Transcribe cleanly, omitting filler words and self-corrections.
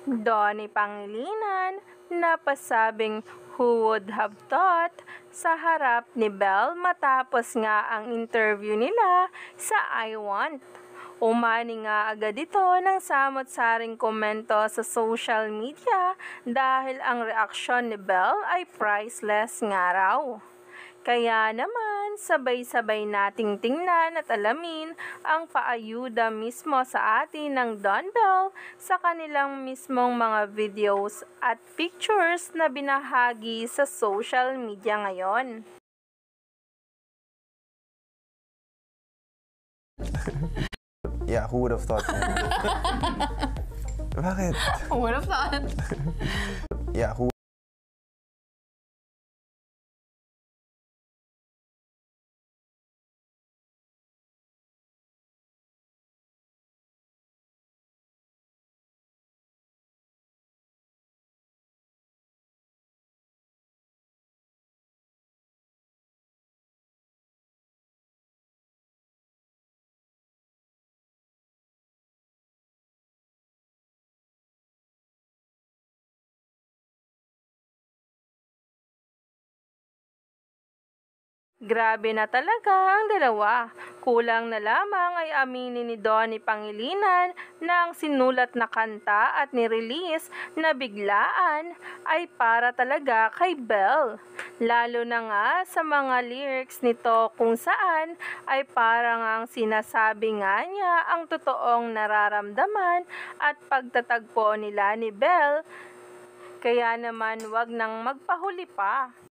Donnie Pangilinan na pasabing who would have thought sa harap ni Belle matapos nga ang interview nila sa I Want. Umani nga agad ito ng samot-saring komento sa social media dahil ang reaksyon ni Belle ay priceless nga raw. Kaya naman, sabay-sabay nating tingnan at alamin ang paayuda mismo sa atin ng Don Bell sa kanilang mismong mga videos at pictures na binahagi sa social media ngayon. Yeah, who would have thought? Bakit? Who would have thought? Yeah, who Grabe na talaga ang dalawa. Kulang na lamang ay aminin ni Donnie Pangilinan na ang sinulat na kanta at nirelease na biglaan ay para talaga kay Belle. Lalo na nga sa mga lyrics nito kung saan ay parang ang sinasabi nga niya ang totoong nararamdaman at pagtatagpo nila ni Belle. Kaya naman wag nang magpahuli pa.